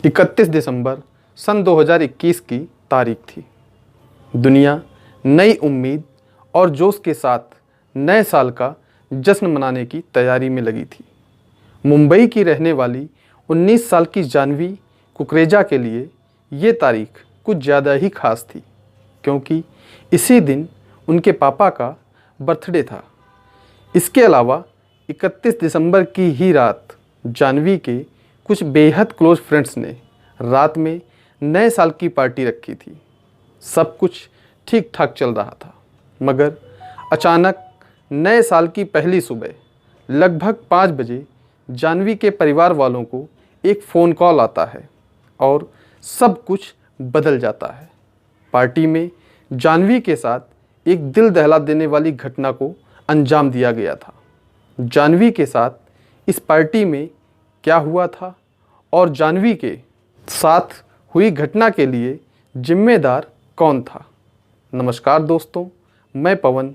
31 दिसंबर सन 2021 की तारीख थी। दुनिया नई उम्मीद और जोश के साथ नए साल का जश्न मनाने की तैयारी में लगी थी। मुंबई की रहने वाली 19 साल की जानवी कुकरेजा के लिए ये तारीख कुछ ज़्यादा ही खास थी, क्योंकि इसी दिन उनके पापा का बर्थडे था। इसके अलावा 31 दिसंबर की ही रात जानवी के कुछ बेहद क्लोज फ्रेंड्स ने रात में नए साल की पार्टी रखी थी। सब कुछ ठीक ठाक चल रहा था, मगर अचानक नए साल की पहली सुबह लगभग 5 बजे जानवी के परिवार वालों को एक फ़ोन कॉल आता है और सब कुछ बदल जाता है। पार्टी में जानवी के साथ एक दिल दहला देने वाली घटना को अंजाम दिया गया था। जानवी के साथ इस पार्टी में क्या हुआ था और जानवी के साथ हुई घटना के लिए जिम्मेदार कौन था? नमस्कार दोस्तों, मैं पवन।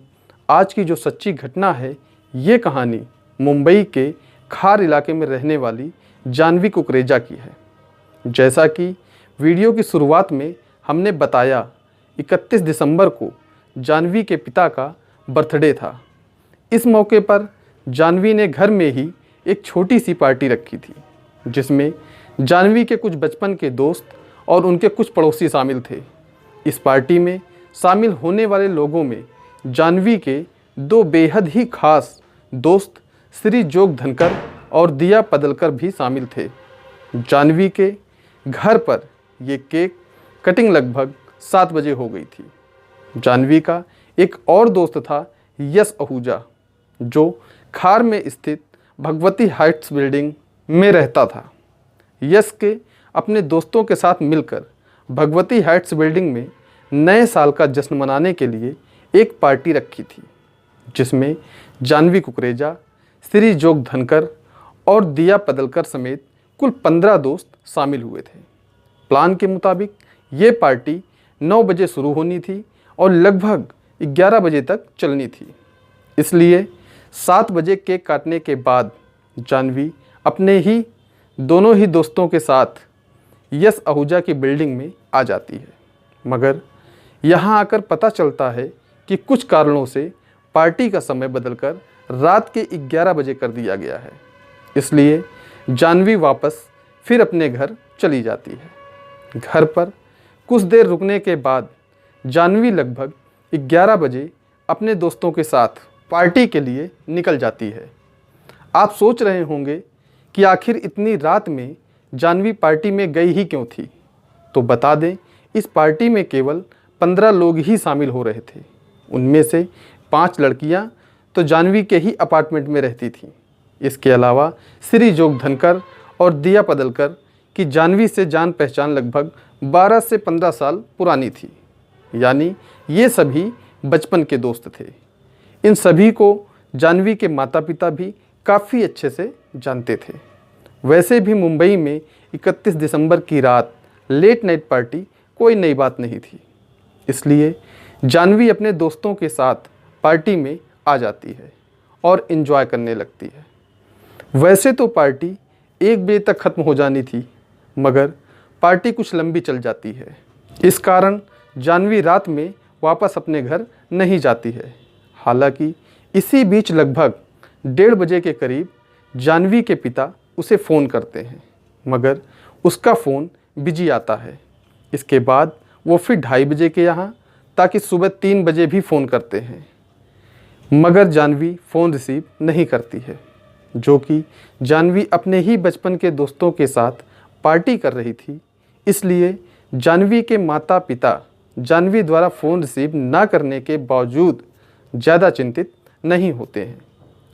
आज की जो सच्ची घटना है, ये कहानी मुंबई के खार इलाके में रहने वाली जानवी कुकरेजा की है। जैसा कि वीडियो की शुरुआत में हमने बताया, 31 दिसंबर को जानवी के पिता का बर्थडे था। इस मौके पर जानवी ने घर में ही एक छोटी सी पार्टी रखी थी, जिसमें जानवी के कुछ बचपन के दोस्त और उनके कुछ पड़ोसी शामिल थे। इस पार्टी में शामिल होने वाले लोगों में जानवी के दो बेहद ही खास दोस्त श्री जोग धनकर और दिया पदलकर भी शामिल थे। जानवी के घर पर ये केक कटिंग लगभग 7 बजे हो गई थी। जानवी का एक और दोस्त था यश आहूजा, जो खार में स्थित भगवती हाइट्स बिल्डिंग में रहता था। यश के अपने दोस्तों के साथ मिलकर भगवती हाइट्स बिल्डिंग में नए साल का जश्न मनाने के लिए एक पार्टी रखी थी, जिसमें जानवी कुकरेजा, श्री जोग धनकर और दिया पदलकर समेत कुल 15 दोस्त शामिल हुए थे। प्लान के मुताबिक ये पार्टी 9 बजे शुरू होनी थी और लगभग 11 बजे तक चलनी थी। इसलिए 7 बजे केक काटने के बाद जानवी अपने ही दोनों ही दोस्तों के साथ यश आहूजा की बिल्डिंग में आ जाती है। मगर यहाँ आकर पता चलता है कि कुछ कारणों से पार्टी का समय बदलकर रात के 11 बजे कर दिया गया है। इसलिए जानवी वापस फिर अपने घर चली जाती है। घर पर कुछ देर रुकने के बाद जानवी लगभग 11 बजे अपने दोस्तों के साथ पार्टी के लिए निकल जाती है। आप सोच रहे होंगे कि आखिर इतनी रात में जानवी पार्टी में गई ही क्यों थी? तो बता दें, इस पार्टी में केवल 15 लोग ही शामिल हो रहे थे। उनमें से 5 लड़कियां तो जानवी के ही अपार्टमेंट में रहती थीं। इसके अलावा श्री जोग धनकर और दिया पदलकर की जानवी से जान पहचान लगभग 12 से 15 साल पुरानी थी, यानी ये सभी बचपन के दोस्त थे। इन सभी को जानवी के माता पिता भी काफ़ी अच्छे से जानते थे। वैसे भी मुंबई में 31 दिसंबर की रात लेट नाइट पार्टी कोई नई बात नहीं थी। इसलिए जानवी अपने दोस्तों के साथ पार्टी में आ जाती है और एंजॉय करने लगती है। वैसे तो पार्टी 1 बजे तक ख़त्म हो जानी थी, मगर पार्टी कुछ लंबी चल जाती है। इस कारण जानवी रात में वापस अपने घर नहीं जाती है। हालांकि इसी बीच लगभग 1:30 बजे के करीब जानवी के पिता उसे फ़ोन करते हैं, मगर उसका फ़ोन बिजी आता है। इसके बाद वो फिर 2:30 बजे के यहाँ, ताकि सुबह 3 बजे भी फ़ोन करते हैं, मगर जानवी फ़ोन रिसीव नहीं करती है। जो कि जानवी अपने ही बचपन के दोस्तों के साथ पार्टी कर रही थी, इसलिए जानवी के माता पिता जानवी द्वारा फ़ोन रिसीव ना करने के बावजूद ज़्यादा चिंतित नहीं होते हैं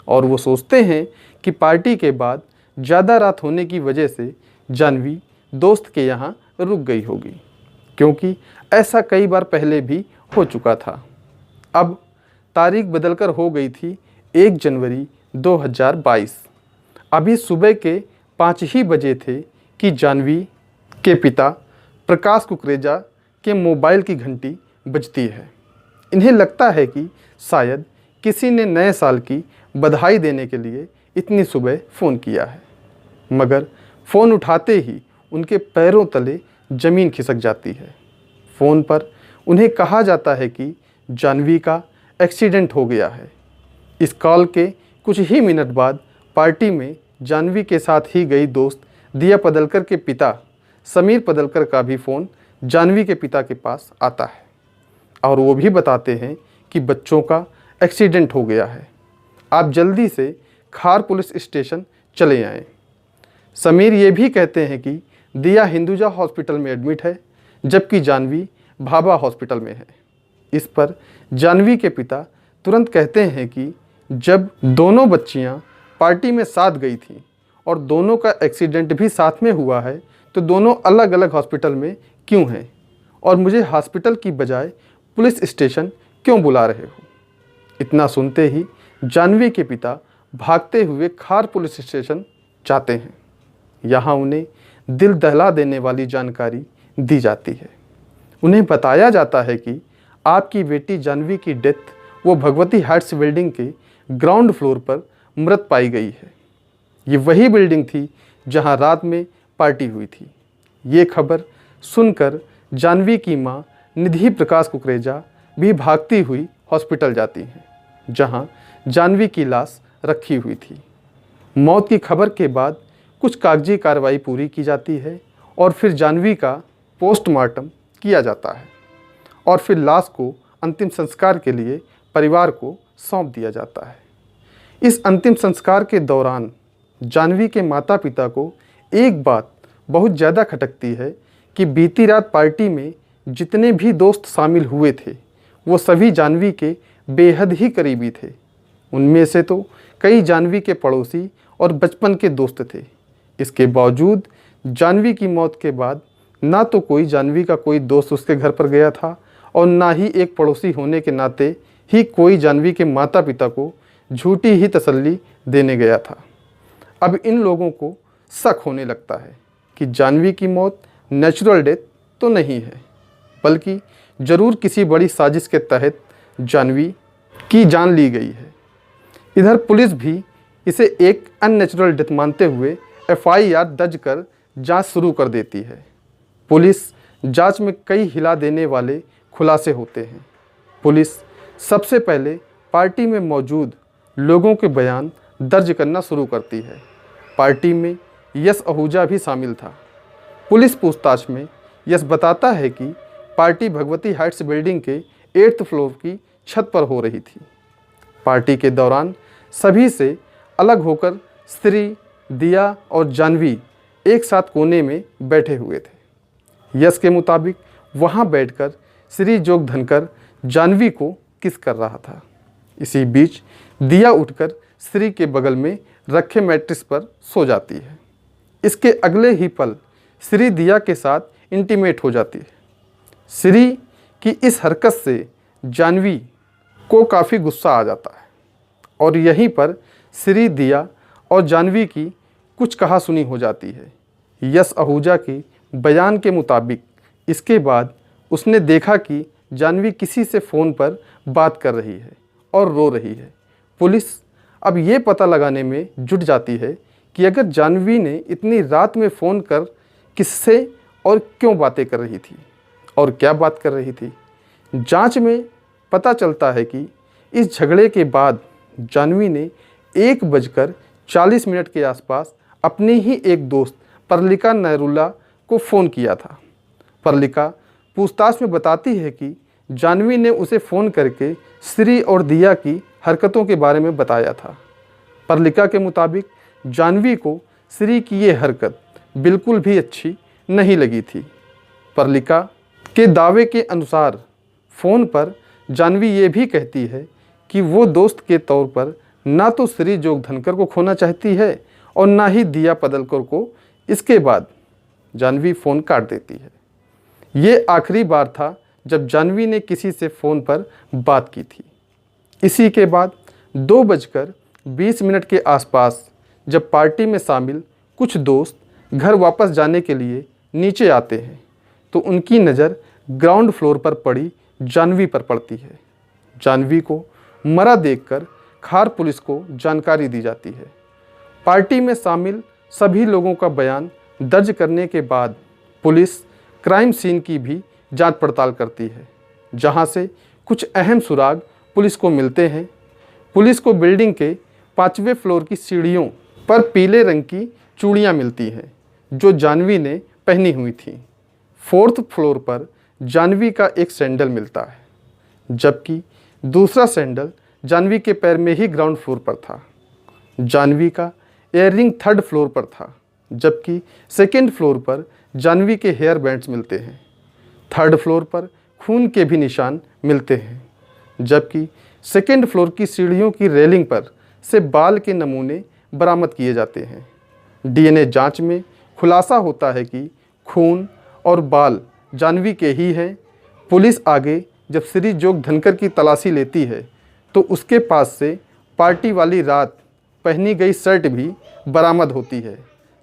और वो सोचते हैं कि पार्टी के बाद ज़्यादा रात होने की वजह से जानवी दोस्त के यहाँ रुक गई होगी, क्योंकि ऐसा कई बार पहले भी हो चुका था। अब तारीख बदलकर हो गई थी 1 जनवरी 2022। अभी सुबह के 5 ही बजे थे कि जानवी के पिता प्रकाश कुकरेजा के मोबाइल की घंटी बजती है। इन्हें लगता है कि शायद किसी ने नए साल की बधाई देने के लिए इतनी सुबह फ़ोन किया है, मगर फ़ोन उठाते ही उनके पैरों तले जमीन खिसक जाती है। फ़ोन पर उन्हें कहा जाता है कि जाह्नवी का एक्सीडेंट हो गया है। इस कॉल के कुछ ही मिनट बाद पार्टी में जाह्नवी के साथ ही गई दोस्त दिया पडलकर के पिता समीर पडलकर का भी फ़ोन जाह्नवी के पिता के पास आता है और वो भी बताते हैं कि बच्चों का एक्सीडेंट हो गया है, आप जल्दी से खार पुलिस स्टेशन चले आएं। समीर ये भी कहते हैं कि दिया हिंदुजा हॉस्पिटल में एडमिट है जबकि जाह्नवी भाभा हॉस्पिटल में है। इस पर जाह्नवी के पिता तुरंत कहते हैं कि जब दोनों बच्चियां पार्टी में साथ गई थीं और दोनों का एक्सीडेंट भी साथ में हुआ है तो दोनों अलग अलग हॉस्पिटल में क्यों हैं और मुझे हॉस्पिटल की बजाय पुलिस स्टेशन क्यों बुला रहे हो। इतना सुनते ही जाह्नवी के पिता भागते हुए खार पुलिस स्टेशन जाते हैं। यहाँ उन्हें दिल दहला देने वाली जानकारी दी जाती है। उन्हें बताया जाता है कि आपकी बेटी जाह्नवी की डेथ वो भगवती हाइट्स बिल्डिंग के ग्राउंड फ्लोर पर मृत पाई गई है। ये वही बिल्डिंग थी जहां रात में पार्टी हुई थी। ये खबर सुनकर जाह्नवी की मां निधि प्रकाश कुकरेजा भी भागती हुई हॉस्पिटल जाती हैं जहां जाह्नवी की लाश रखी हुई थी। मौत की खबर के बाद कुछ कागजी कार्रवाई पूरी की जाती है और फिर जाह्नवी का पोस्टमार्टम किया जाता है और फिर लाश को अंतिम संस्कार के लिए परिवार को सौंप दिया जाता है। इस अंतिम संस्कार के दौरान जाह्नवी के माता पिता को एक बात बहुत ज़्यादा खटकती है कि बीती रात पार्टी में जितने भी दोस्त शामिल हुए थे वो सभी जाह्नवी के बेहद ही करीबी थे। उनमें से तो कई जाह्नवी के पड़ोसी और बचपन के दोस्त थे। इसके बावजूद जाह्नवी की मौत के बाद ना तो कोई जाह्नवी का कोई दोस्त उसके घर पर गया था और ना ही एक पड़ोसी होने के नाते ही कोई जाह्नवी के माता पिता को झूठी ही तसल्ली देने गया था। अब इन लोगों को शक होने लगता है कि जाह्नवी की मौत नेचुरल डेथ तो नहीं है बल्कि ज़रूर किसी बड़ी साजिश के तहत जाह्नवी की जान ली गई है। इधर पुलिस भी इसे एक अननेचुरल डेथ मानते हुए FIR दर्ज कर जांच शुरू कर देती है। पुलिस जांच में कई हिला देने वाले खुलासे होते हैं। पुलिस सबसे पहले पार्टी में मौजूद लोगों के बयान दर्ज करना शुरू करती है। पार्टी में यश आहूजा भी शामिल था। पुलिस पूछताछ में यश बताता है कि पार्टी भगवती हाइट्स बिल्डिंग के 8th फ्लोर की छत पर हो रही थी। पार्टी के दौरान सभी से अलग होकर श्री, दिया और जाह्नवी एक साथ कोने में बैठे हुए थे। यश के मुताबिक वहां बैठकर श्री जोग धनकर जाह्नवी को किस कर रहा था। इसी बीच दिया उठकर श्री के बगल में रखे मैट्रेस पर सो जाती है। इसके अगले ही पल श्री दिया के साथ इंटीमेट हो जाती है। श्री की इस हरकत से जाह्नवी को काफ़ी गुस्सा आ जाता है और यहीं पर श्री, दिया और जाह्नवी की कुछ कहासुनी हो जाती है। यश आहूजा के बयान के मुताबिक इसके बाद उसने देखा कि जाह्नवी किसी से फ़ोन पर बात कर रही है और रो रही है। पुलिस अब ये पता लगाने में जुट जाती है कि अगर जाह्नवी ने इतनी रात में फ़ोन कर किससे और क्यों बातें कर रही थी और क्या बात कर रही थी। जांच में पता चलता है कि इस झगड़े के बाद जाह्नवी ने 1:40 के आसपास अपनी ही एक दोस्त परलिका नैरुल्ला को फ़ोन किया था। परलिका पूछताछ में बताती है कि जाह्नवी ने उसे फ़ोन करके श्री और दिया की हरकतों के बारे में बताया था। परलिका के मुताबिक जाह्नवी को श्री की ये हरकत बिल्कुल भी अच्छी नहीं लगी थी। परलिका के दावे के अनुसार फ़ोन पर जाह्नवी ये भी कहती है कि वो दोस्त के तौर पर ना तो श्री जोग धनकर को खोना चाहती है और ना ही दिया पडलकर को। इसके बाद जाह्नवी फ़ोन काट देती है। ये आखिरी बार था जब जाह्नवी ने किसी से फ़ोन पर बात की थी। इसी के बाद 2:20 के आसपास जब पार्टी में शामिल कुछ दोस्त घर वापस जाने के लिए नीचे आते हैं तो उनकी नज़र ग्राउंड फ्लोर पर पड़ी जाह्नवी पर पड़ती है। जाह्नवी को मरा देखकर खार पुलिस को जानकारी दी जाती है। पार्टी में शामिल सभी लोगों का बयान दर्ज करने के बाद पुलिस क्राइम सीन की भी जांच पड़ताल करती है, जहां से कुछ अहम सुराग पुलिस को मिलते हैं। पुलिस को बिल्डिंग के 5वें फ्लोर की सीढ़ियों पर पीले रंग की चूड़ियां मिलती हैं, जो जानवी ने पहनी हुई थीं। 4th फ्लोर पर जानवी का एक सैंडल मिलता है, जबकि दूसरा सैंडल जानवी के पैर में ही ग्राउंड फ्लोर पर था। जानवी का ईयररिंग 3rd फ्लोर पर था, जबकि 2nd फ्लोर पर जानवी के हेयर बैंड्स मिलते हैं। 3rd फ्लोर पर खून के भी निशान मिलते हैं, जबकि 2nd फ्लोर की सीढ़ियों की रेलिंग पर से बाल के नमूने बरामद किए जाते हैं। डीएनए जांच में खुलासा होता है कि खून और बाल जानवी के ही हैं। पुलिस आगे जब श्री जोग धनकर की तलाशी लेती है तो उसके पास से पार्टी वाली रात पहनी गई शर्ट भी बरामद होती है,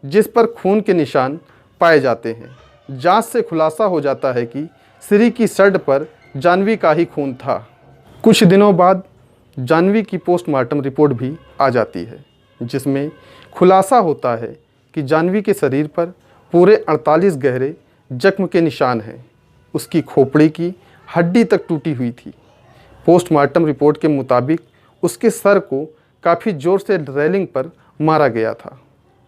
जिस पर खून के निशान पाए जाते हैं। जांच से खुलासा हो जाता है कि श्री की शर्ट पर जानवी का ही खून था। कुछ दिनों बाद जानवी की पोस्टमार्टम रिपोर्ट भी आ जाती है, जिसमें खुलासा होता है कि जानवी के शरीर पर पूरे 48 गहरे जख्म के निशान हैं। उसकी खोपड़ी की हड्डी तक टूटी हुई थी। पोस्टमार्टम रिपोर्ट के मुताबिक उसके सर को काफ़ी ज़ोर से रेलिंग पर मारा गया था।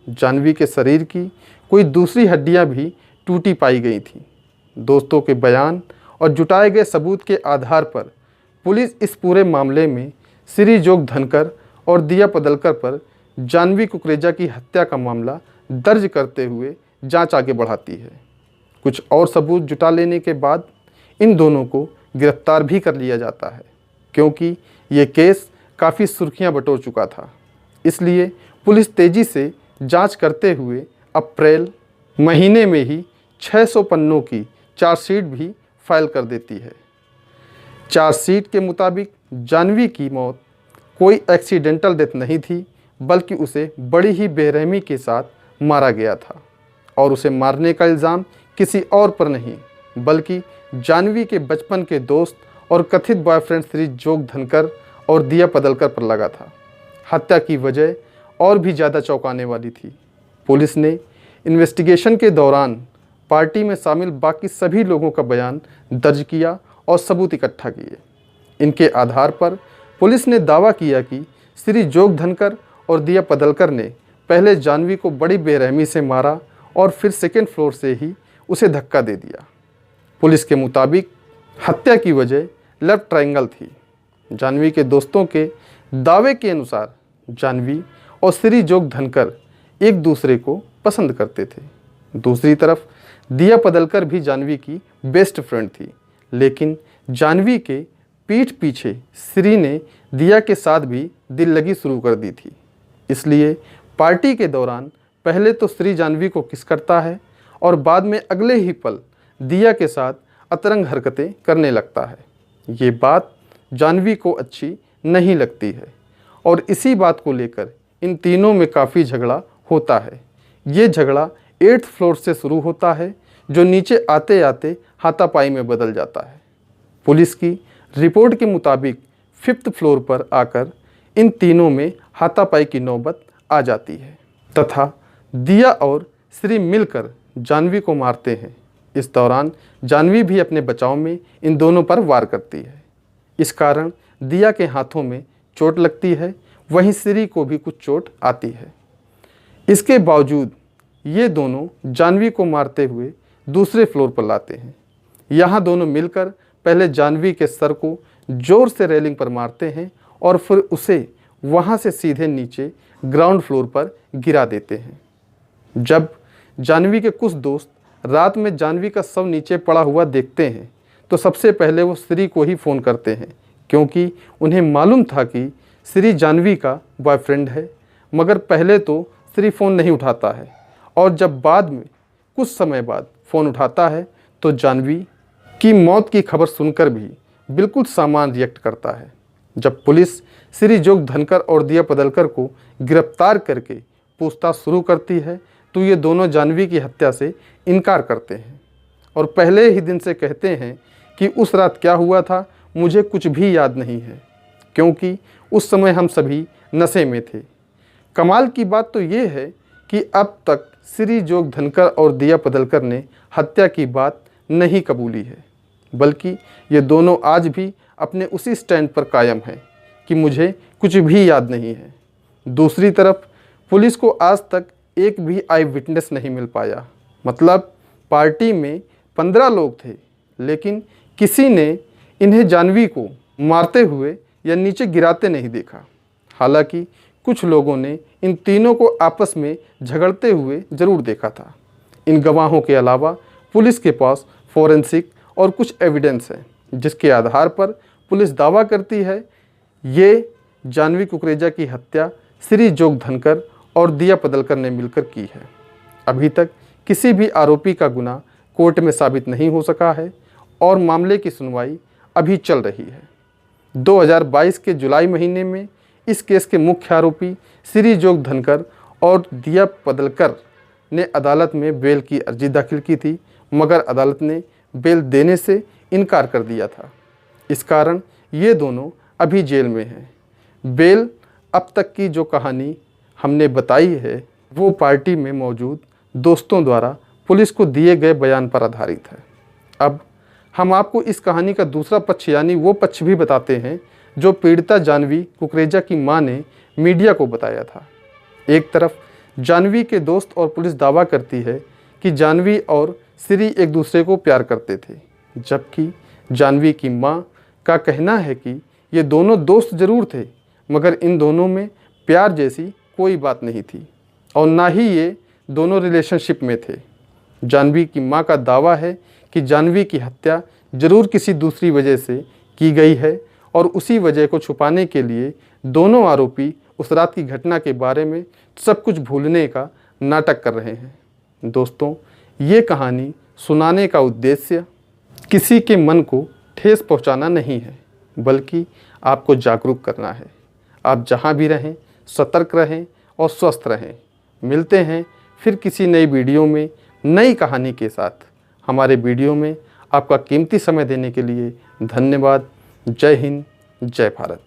जानवी के शरीर की कोई दूसरी हड्डियां भी टूटी पाई गई थीं। दोस्तों के बयान और जुटाए गए सबूत के आधार पर पुलिस इस पूरे मामले में श्री जोग धनकर और दिया पदलकर पर जानवी कुकरेजा की हत्या का मामला दर्ज करते हुए जांच आगे बढ़ाती है। कुछ और सबूत जुटा लेने के बाद इन दोनों को गिरफ्तार भी कर लिया जाता है, क्योंकि ये केस काफ़ी सुर्खियां बटोर चुका था। इसलिए पुलिस तेज़ी से जांच करते हुए अप्रैल महीने में ही 600 पन्नों की चार्जशीट भी फाइल कर देती है। चार्जशीट के मुताबिक जानवी की मौत कोई एक्सीडेंटल डेथ नहीं थी, बल्कि उसे बड़ी ही बेरहमी के साथ मारा गया था, और उसे मारने का इल्ज़ाम किसी और पर नहीं बल्कि जानवी के बचपन के दोस्त और कथित बॉयफ्रेंड श्री जोग धनकर और दिया पदलकर पर लगा था। हत्या की वजह और भी ज़्यादा चौंकाने वाली थी। पुलिस ने इन्वेस्टिगेशन के दौरान पार्टी में शामिल बाकी सभी लोगों का बयान दर्ज किया और सबूत इकट्ठा किए। इनके आधार पर पुलिस ने दावा किया कि श्री जोग धनकर और दिया पदलकर ने पहले जानवी को बड़ी बेरहमी से मारा और फिर 2nd फ्लोर से ही उसे धक्का दे दिया। पुलिस के मुताबिक हत्या की वजह लव ट्रायंगल थी। जानवी के दोस्तों के दावे के अनुसार जानवी और श्री जोग धनकर एक दूसरे को पसंद करते थे। दूसरी तरफ दिया पदलकर भी जानवी की बेस्ट फ्रेंड थी, लेकिन जानवी के पीठ पीछे श्री ने दिया के साथ भी दिल लगी शुरू कर दी थी। इसलिए पार्टी के दौरान पहले तो श्री जानवी को किस करता है और बाद में अगले ही पल दिया के साथ अतरंग हरकतें करने लगता है। ये बात जानवी को अच्छी नहीं लगती है और इसी बात को लेकर इन तीनों में काफ़ी झगड़ा होता है। ये झगड़ा 8th फ्लोर से शुरू होता है, जो नीचे आते आते हाथापाई में बदल जाता है। पुलिस की रिपोर्ट के मुताबिक 5th फ्लोर पर आकर इन तीनों में हाथापाई की नौबत आ जाती है तथा दिया और श्री मिलकर जानवी को मारते हैं। इस दौरान जानवी भी अपने बचाव में इन दोनों पर वार करती है। इस कारण दिया के हाथों में चोट लगती है, वहीं श्री को भी कुछ चोट आती है। इसके बावजूद ये दोनों जानवी को मारते हुए दूसरे फ्लोर पर लाते हैं। यहाँ दोनों मिलकर पहले जानवी के सर को जोर से रेलिंग पर मारते हैं और फिर उसे वहाँ से सीधे नीचे ग्राउंड फ्लोर पर गिरा देते हैं। जब जानवी के कुछ दोस्त रात में जानवी का शव नीचे पड़ा हुआ देखते हैं तो सबसे पहले वो श्री को ही फ़ोन करते हैं, क्योंकि उन्हें मालूम था कि श्री जानवी का बॉयफ्रेंड है। मगर पहले तो श्री फ़ोन नहीं उठाता है और जब बाद में कुछ समय बाद फ़ोन उठाता है तो जानवी की मौत की खबर सुनकर भी बिल्कुल सामान्य रिएक्ट करता है। जब पुलिस श्री जोग धनकर और दिया पदलकर को गिरफ्तार करके पूछताछ शुरू करती है तो ये दोनों जानवी की हत्या से इनकार करते हैं और पहले ही दिन से कहते हैं कि उस रात क्या हुआ था मुझे कुछ भी याद नहीं है, क्योंकि उस समय हम सभी नशे में थे। कमाल की बात तो ये है कि अब तक श्री जोग धनकर और दिया पदलकर ने हत्या की बात नहीं कबूली है, बल्कि ये दोनों आज भी अपने उसी स्टैंड पर कायम हैं कि मुझे कुछ भी याद नहीं है। दूसरी तरफ पुलिस को आज तक एक भी आई विटनेस नहीं मिल पाया। मतलब पार्टी में 15 लोग थे, लेकिन किसी ने इन्हें जानवी को मारते हुए या नीचे गिराते नहीं देखा। हालांकि कुछ लोगों ने इन तीनों को आपस में झगड़ते हुए जरूर देखा था। इन गवाहों के अलावा पुलिस के पास फोरेंसिक और कुछ एविडेंस है, जिसके आधार पर पुलिस दावा करती है ये जानवी कुकरेजा की हत्या श्री जोग धनकर और दिया पदलकर ने मिलकर की है। अभी तक किसी भी आरोपी का गुनाह कोर्ट में साबित नहीं हो सका है और मामले की सुनवाई अभी चल रही है। 2022 के जुलाई महीने में इस केस के मुख्य आरोपी श्री जोग धनकर और दिया पदलकर ने अदालत में बेल की अर्जी दाखिल की थी, मगर अदालत ने बेल देने से इनकार कर दिया था। इस कारण ये दोनों अभी जेल में हैं। बेल अब तक की जो कहानी हमने बताई है वो पार्टी में मौजूद दोस्तों द्वारा पुलिस को दिए गए बयान पर आधारित है। अब हम आपको इस कहानी का दूसरा पक्ष यानी वो पक्ष भी बताते हैं जो पीड़िता जानवी कुकरेजा की मां ने मीडिया को बताया था। एक तरफ जानवी के दोस्त और पुलिस दावा करती है कि जानवी और श्री एक दूसरे को प्यार करते थे, जबकि जानवी की मां का कहना है कि ये दोनों दोस्त जरूर थे, मगर इन दोनों में प्यार जैसी कोई बात नहीं थी और ना ही ये दोनों रिलेशनशिप में थे। जानवी की मां का दावा है कि जानवी की हत्या जरूर किसी दूसरी वजह से की गई है और उसी वजह को छुपाने के लिए दोनों आरोपी उस रात की घटना के बारे में सब कुछ भूलने का नाटक कर रहे हैं। दोस्तों, ये कहानी सुनाने का उद्देश्य किसी के मन को ठेस पहुंचाना नहीं है, बल्कि आपको जागरूक करना है। आप जहां भी रहें सतर्क रहें और स्वस्थ रहें। मिलते हैं फिर किसी नई वीडियो में नई कहानी के साथ। हमारे वीडियो में आपका कीमती समय देने के लिए धन्यवाद। जय हिंद, जय भारत।